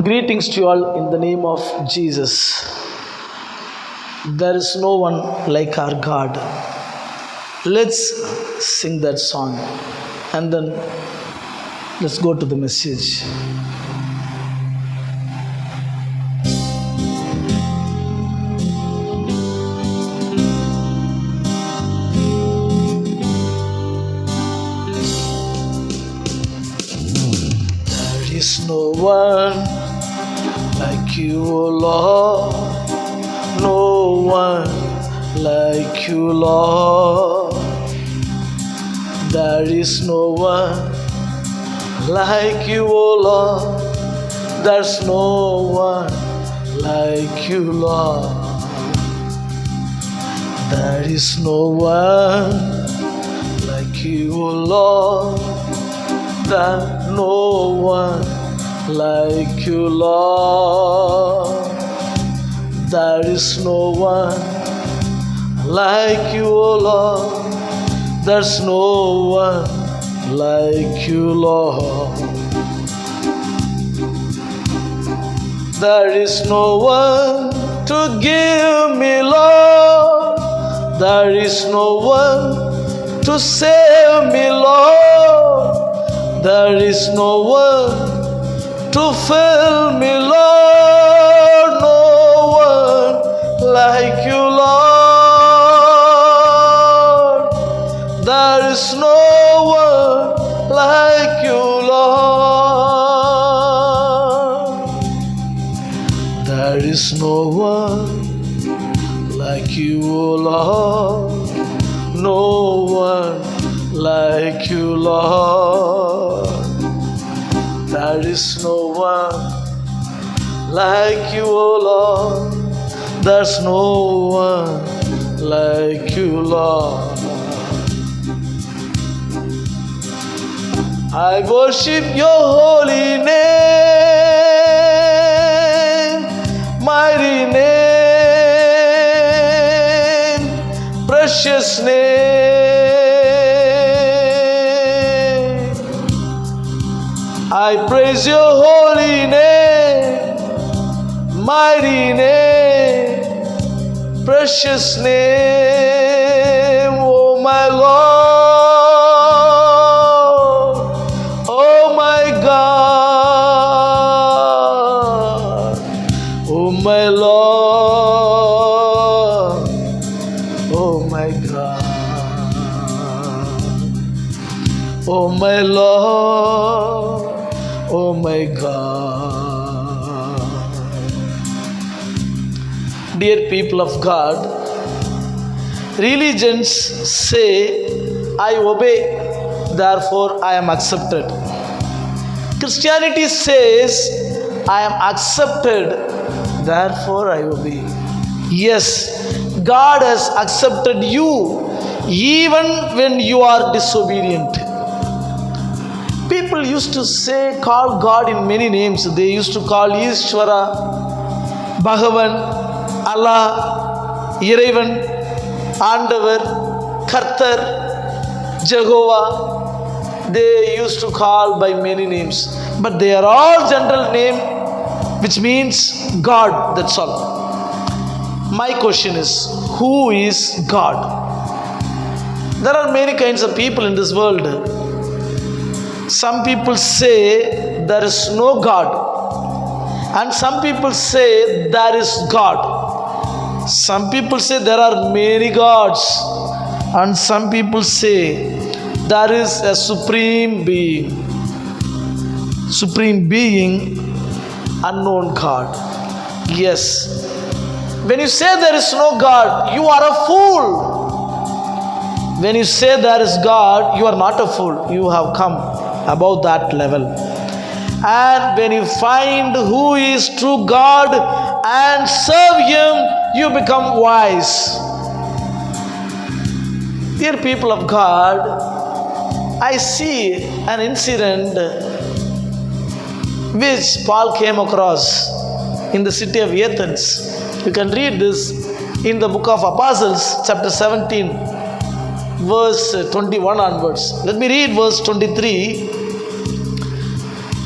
Greetings to you all in the name of Jesus. There is no one like our God. Let's sing that song and then let's go to the message. There is no one like you, O Lord. No one like you, Lord. There is no one like you, O Lord. There's no one like you, Lord. There is no one like you, O Lord. There's no one like you, Lord. There is no one like you, O Lord. There's no one like you, Lord. There is no one to give me, Lord. There is no one to save me, Lord. There is no one to fill me, Lord. No one like you, Lord. There is no one like you, Lord. There is no one like you, O Lord. No one like you, Lord. There is no one like you, O Lord. There's no one like you, Lord. I worship your holy name, mighty name, precious name. I praise your holy name, mighty name, precious name, oh my Lord, oh my God, oh my Lord, oh my God, oh my Lord, oh my God. Dear people of God, religions say, I obey, therefore I am accepted. Christianity says, I am accepted, therefore I obey. Yes, God has accepted you even when you are disobedient. People used to call God in many names. They used to call Ishvara, Bhagavan, Allah, Irevan, Andavar, Kartar, Jehovah. They used to call by many names. But they are all general name which means God, that's all. My question is, who is God? There are many kinds of people in this world. Some people say there is no God, and some people say there is God. Some people say there are many gods, and some people say there is a supreme being, unknown God. Yes, when you say there is no God, you are a fool. When you say there is God, you are not a fool. You have come above that level. And when you find who is true God and serve Him, you become wise. Dear people of God, I see an incident which Paul came across in the city of Athens. You can read this in the book of Apostles, chapter 17, verse 21 onwards. Let me read verse 23.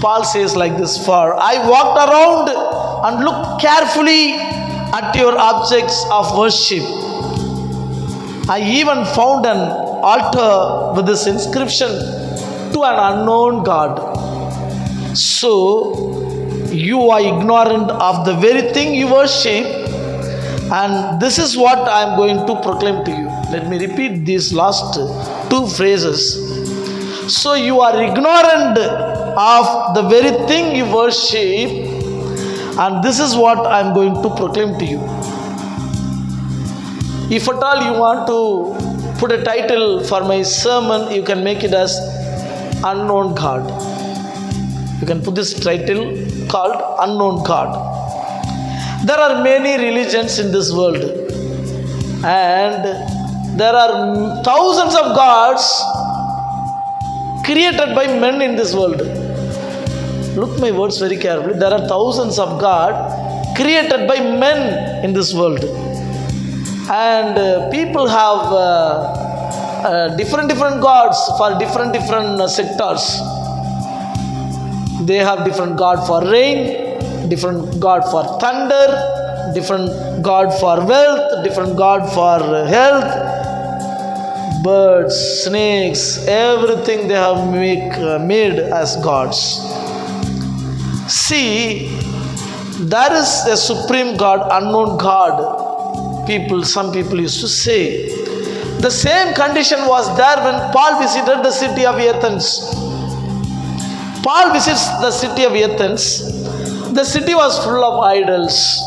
Paul says like this, for I walked around and looked carefully at your objects of worship. I even found an altar with this inscription, to an unknown God. So you are ignorant of the very thing you worship, and this is what I am going to proclaim to you. Let me repeat these last two phrases. So you are ignorant of the very thing you worship, and this is what I am going to proclaim to you. If at all you want to put a title for my sermon, you can make it as Unknown God. You can put this title called Unknown God. There are many religions in this world, and there are thousands of gods created by men in this world. Look my words very carefully. There are thousands of gods created by men in this world. And people have different gods for different sectors. They have different god for rain, different god for thunder, different god for wealth, different god for health. Birds, snakes, everything they have made as gods. See, there is a supreme God, unknown God. Some people used to say. The same condition was there when Paul visited the city of Athens. Paul visits the city of Athens. The city was full of idols.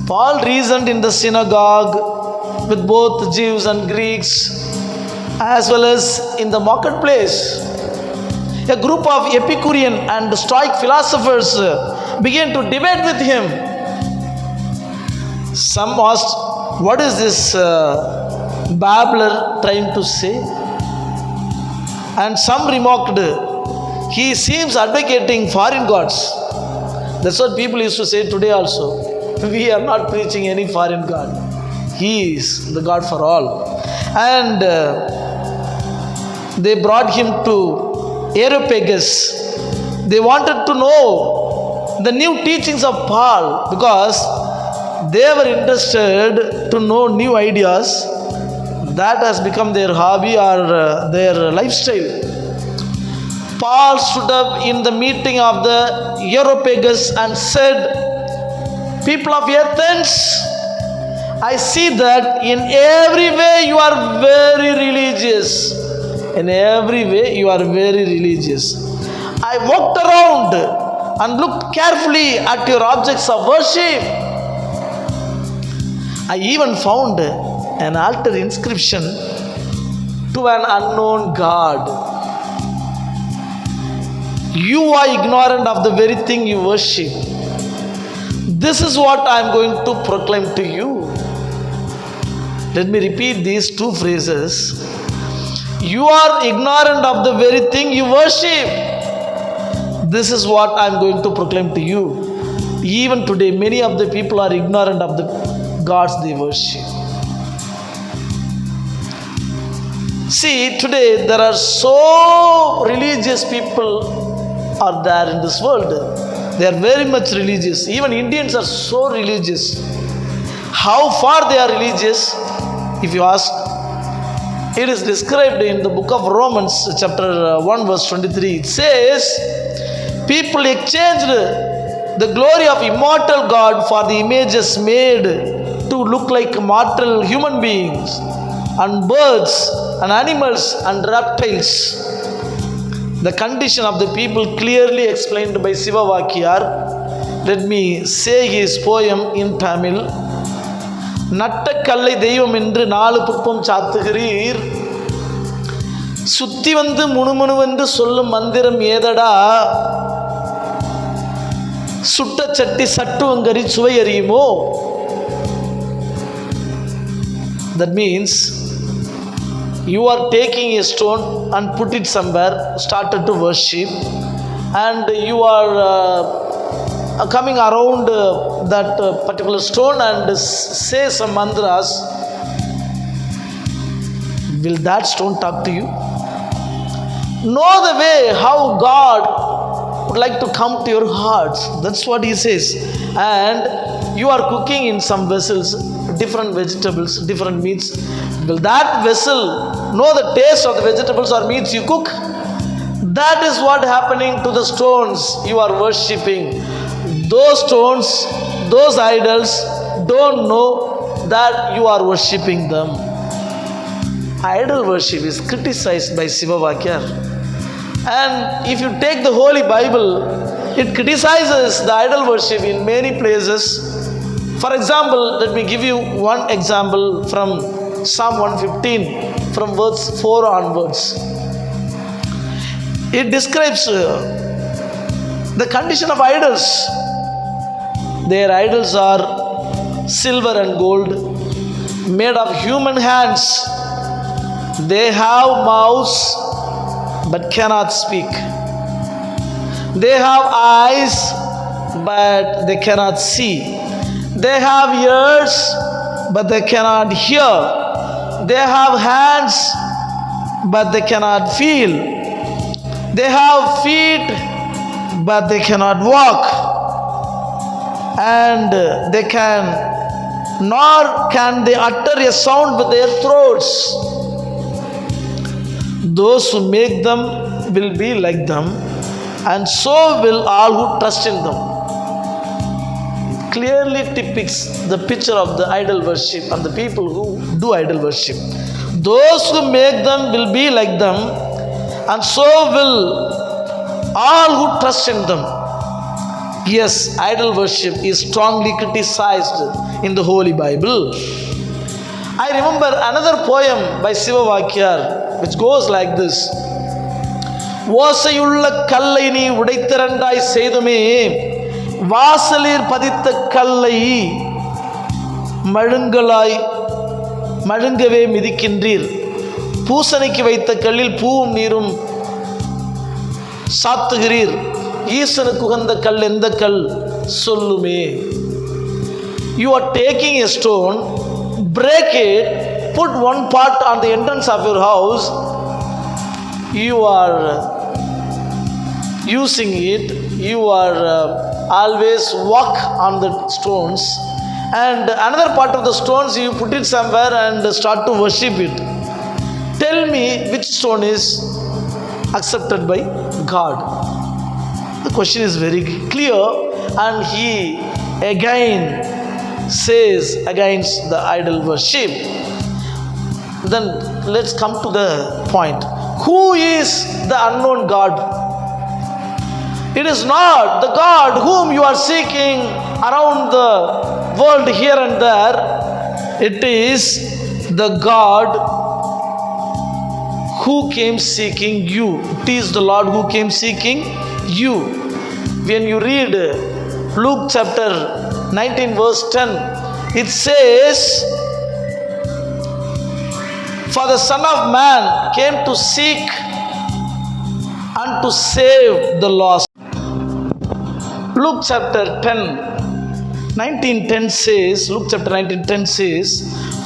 Paul reasoned in the synagogue with both Jews and Greeks, as well as in the marketplace. A group of Epicurean and Stoic philosophers began to debate with him. Some asked, what is this babbler trying to say? And some remarked, he seems advocating foreign gods. That's what people used to say today also. We are not preaching any foreign god. He is the God for all. And they brought him to Areopagus. They wanted to know the new teachings of Paul, because they were interested to know new ideas. That has become their hobby or their lifestyle. Paul stood up in the meeting of the Areopagus and said, people of Athens, I see that in every way you are very religious. In every way you are very religious. I walked around and looked carefully at your objects of worship. I even found an altar inscription, to an unknown God. You are ignorant of the very thing you worship. This is what I am going to proclaim to you. Let me repeat these two phrases. You are ignorant of the very thing you worship. This is what I am going to proclaim to you. Even today, many of the people are ignorant of the gods they worship. See, today there are so religious people are there in this world. They are very much religious. Even Indians are so religious. How far they are religious, if you ask, it is described in the book of Romans chapter 1 verse 23. It says, people exchanged the glory of immortal God for the images made to look like mortal human beings, and birds and animals and reptiles. The condition of the people clearly explained by Siva Vakiyar. Let me say his poem in Tamil. நட்டக்கல்லை தெய்வம் என்று 4 புட்பம் சாத்துகிறீர், சுத்தி வந்து முணுமுணுவென்று சொல்லும் மந்திரம் ஏதடா, சுட்ட சட்டி சட்டுவங்கரி சுவை அறியுமோ. That means you are taking a stone and put it somewhere, started to worship, and you are coming around that particular stone and say some mantras. Will that stone talk to you? Know the way how God would like to come to your hearts. That's what he says. And you are cooking in some vessels, different vegetables, different meats. Will that vessel know the taste of the vegetables or meats you cook? That is what happening to the stones you are worshipping. Those stones, those idols don't know that you are worshipping them. Idol worship is criticized by Siva Vakyar. And if you take the Holy Bible, it criticizes the idol worship in many places. For example, let me give you one example from Psalm 115, from verse 4 onwards. It describes the condition of idols. Their idols are silver and gold, made of human hands. They have mouths but cannot speak. They have eyes but they cannot see. They have ears but they cannot hear. They have hands but they cannot feel. They have feet but they cannot walk. And nor can they utter a sound with their throats. Those who make them will be like them, and so will all who trust in them. Clearly depicts the picture of the idol worship and the people who do idol worship. Those who make them will be like them, and so will all who trust in them. Yes, idol worship is strongly criticized in the Holy Bible. I remember another poem by Siva Vakyar which goes like this. ஓசையுள்ள கல்லை நீ உடைத்திரண்டாய் செய்துமே, வாசலில் பதித்த கல்லை மழுங்கவே மிதிக்கின்றீர். பூசணிக்கு வைத்த கல்லில் பூவும் நீரும் சாத்துகிறீர். ஈசனுக்கு உகந்த கல் எந்த கல் சொல்லுமே. You are taking a stone, break it, put one part on the entrance of your house. You are using it. You are always walk on the stones, and another part of the stones you put it somewhere and start to worship it. Tell me which stone is accepted by God. The question is very clear, and he again says against the idol worship. Then let's come to the point. Who is the unknown God? It is not the God whom you are seeking around the world here and there. It is the God who came seeking you. It is the Lord who came seeking you. When you read Luke chapter 19 verse 10, it says, for the Son of Man came to seek and to save the lost. Luke chapter 19:10 says, Luke chapter 19:10 says,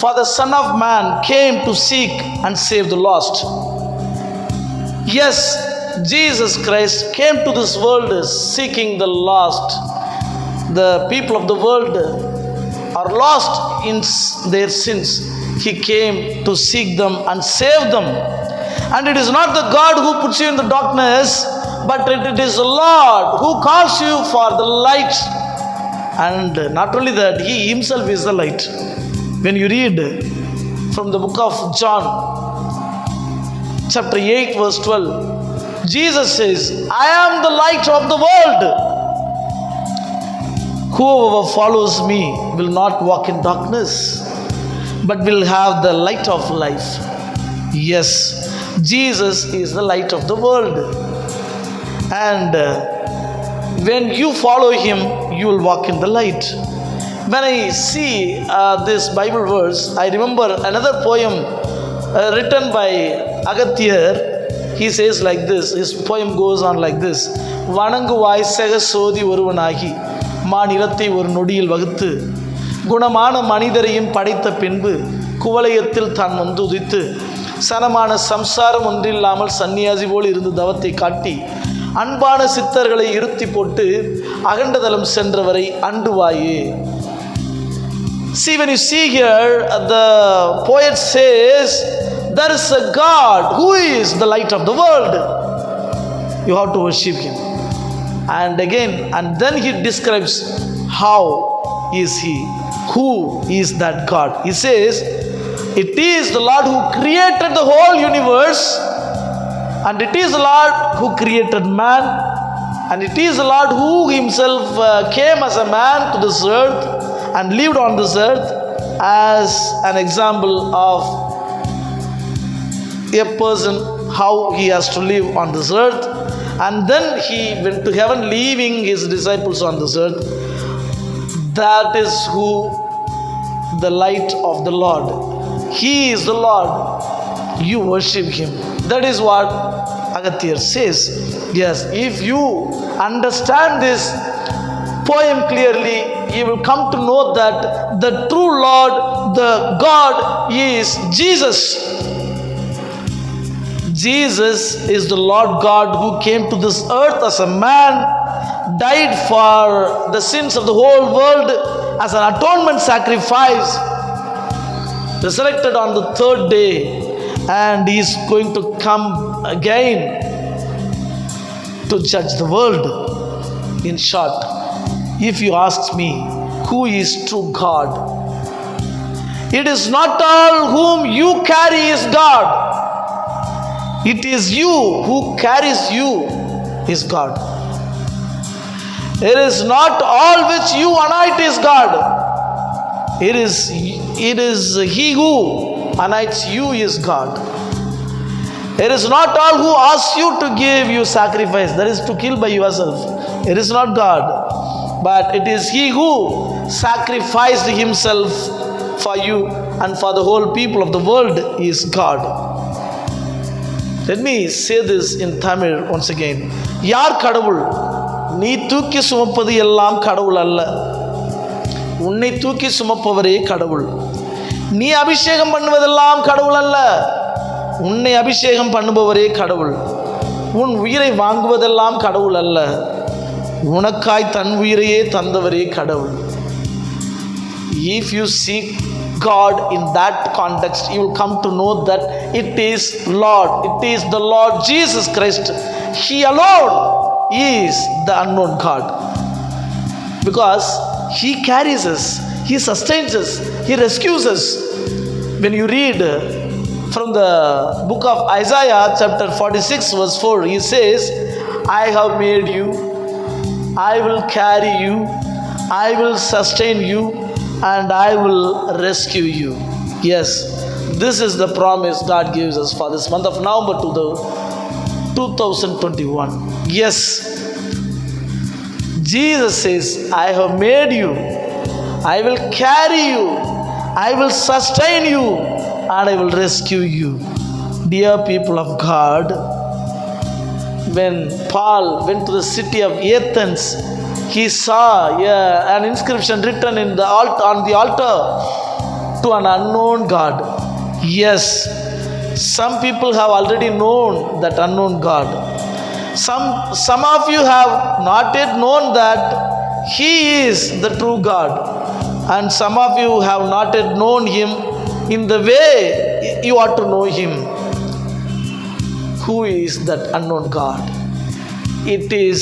for the Son of Man came to seek and save the lost. Yes, Jesus Christ came to this world seeking the lost. The people of the world are lost in their sins. He came to seek them and save them. And it is not the God who puts you in the darkness, but it is the Lord who calls you for the light. And not only that, He Himself is the light. When you read from the book of John, chapter 8, verse 12, Jesus says, I am the light of the world. Whoever follows me will not walk in darkness, but will have the light of life. Yes, Jesus is the light of the world. And when you follow Him, you will walk in the light. When I see this Bible verse, I remember another poem written by Agathiyar. He says like this, his poem goes on like this. வணங்குவாய் செக சோதி ஒருவனாகி மாநிலத்தை ஒரு நொடியில் வகுத்து குணமான மனிதரையும் படைத்த பின்பு குவலயத்தில் தான் வந்து உதித்து சனமான சம்சாரம் ஒன்றில்லாமல் சன்னியாசி போல் இருந்து தவத்தை காட்டி அன்பான சித்தர்களை இருத்தி போட்டு அகண்டதலம் சென்றவரை அண்டுவாயே. See, when you see here, the poet says there is a God who is the light of the world. You have to worship him. And again, and then he describes how is he, who is that God. He says it is the Lord who created the whole universe, and it is the Lord who created man, and it is the Lord who himself came as a man to this earth and lived on this earth as an example of a person how he has to live on this earth. And then he went to heaven leaving his disciples on this earth. That is who the light of the Lord. He is the Lord. You worship him. That is what Agathir says. Yes, if you understand this poem clearly, you will come to know that the true Lord, the God, is Jesus. Jesus is the Lord God who came to this earth as a man, died for the sins of the whole world as an atonement sacrifice, resurrected on the third day, and he is going to come again to judge the world. In short, if you ask me who is true God, it is not all whom you carry is God. It is you who carries you is God. It is not all which you anoint is God. It is he who anoints you is God. It is not all who asks you to give you sacrifice, that is to kill by yourself. It is not God, but it is he who sacrificed himself for you and for the whole people of the world is God. Let me say this in Tamil once again. யார் கடவுள்? நீ தூக்கி சுமப்பது எல்லாம் கடவுள் அல்ல. உன்னை தூக்கி சுமப்பவரே கடவுள். நீ அபிஷேகம் பண்ணுவதெல்லாம் கடவுள் அல்ல. உன்னை அபிஷேகம் பண்ணுபவரே கடவுள். உன் உயிரை வாங்குவதெல்லாம் கடவுள் அல்ல. உனக்காய் தன் உயிரையே தந்தவரே கடவுள். If you seek God in that context, you will come to know that it is Lord. It is the Lord Jesus Christ. He alone is the unknown God. Because he carries us, he sustains us, he rescues us. When you read from the book of Isaiah chapter 46 verse 4, he says, I have made you, I will carry you, I will sustain you, and I will rescue you. Yes, this is the promise God gives us for this month of November to the 2021. Yes, Jesus says, I have made you, I will carry you, I will sustain you, and I will rescue you. Dear people of God, when Paul went to the city of Athens, he saw an inscription written in the on the altar to an unknown God. Yes, some people have already known that unknown God. Some of you have not yet known that he is the true God, and some of you have not yet known him in the way you ought to know him. Who is that unknown God? It is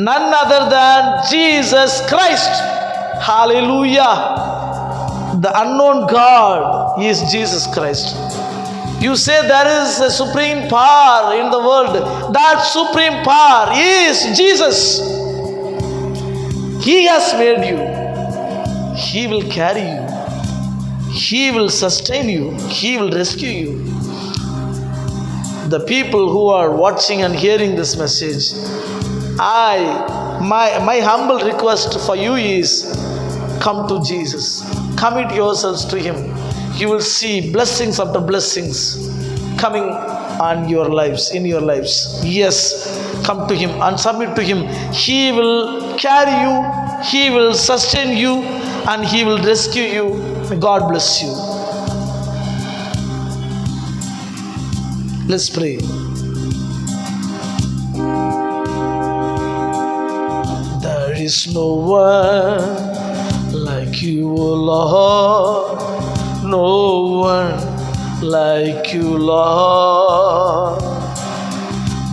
none other than Jesus Christ. Hallelujah. The unknown God is Jesus Christ. You say there is a supreme power in the world. That supreme power is Jesus. He has made you. He will carry you. He will sustain you. He will rescue you. The people who are watching and hearing this message, my humble request for you is, come to Jesus. Commit yourselves to him. You will see blessings after blessings coming on your lives, in your lives. Yes, come to him and submit to him. He will carry you, he will sustain you, and he will rescue you. May God bless you. Let's pray. There is no one like you, O Lord. No one like you, Lord.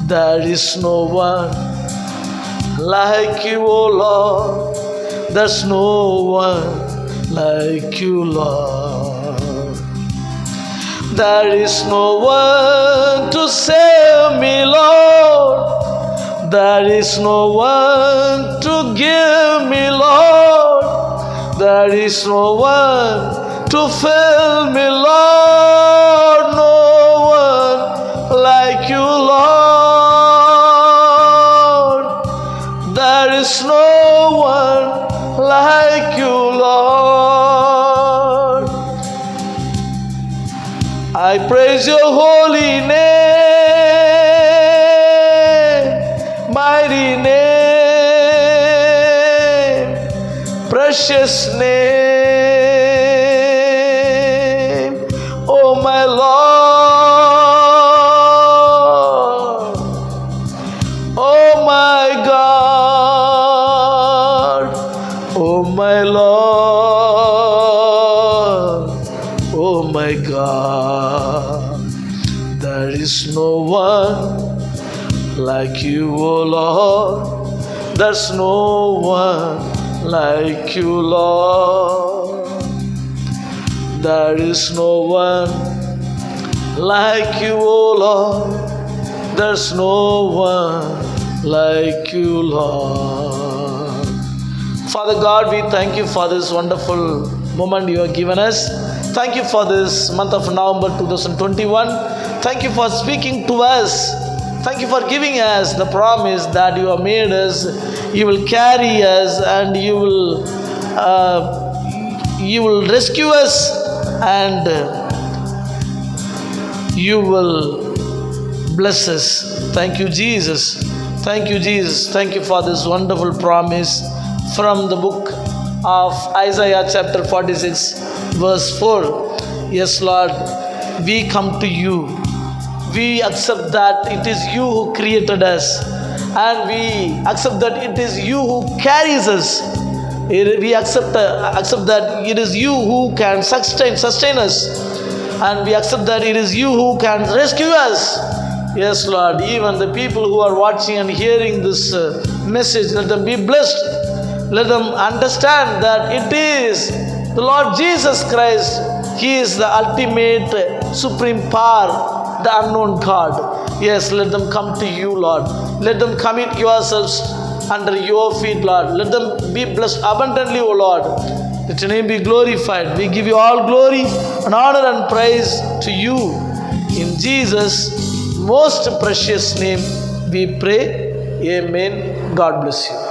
There is no one like you, O Lord. There's no one like you, Lord. There is no one to save me, Lord. There is no one to give me, Lord. There is no one to fill me, Lord. No one like you, Lord. There is no one like you, Lord. I praise your holy name, mighty name, precious name, oh my Lord, oh my God, oh my Lord, oh my God. There is no one like you, O Lord. There's no one like you, Lord. There is no one like you, O Lord. There's no one like you, Lord. Father God, we thank you for this wonderful moment you have given us. Thank you for this month of November 2021. Thank you for speaking to us. Thank you for giving us the promise that you have made us. You will carry us and you will rescue us and you will bless us. Thank you, Jesus. Thank you, Jesus. Thank you for this wonderful promise from the book of Isaiah chapter 46 verse 4. Yes, Lord, we come to you. We accept that it is you who created us, and we accept that it is you who carries us. We accept that it is you who can sustain us, and we accept that it is you who can rescue us. Yes, Lord, even the people who are watching and hearing this message, let them be blessed. Let them understand that it is the Lord Jesus Christ. He is the ultimate supreme power, the unknown God. Yes, let them come to you, Lord. Let them commit yourselves under your feet, Lord. Let them be blessed abundantly, O Lord. Let your name be glorified. We give you all glory and honor and praise to you. In Jesus' most precious name we pray. Amen. God bless you.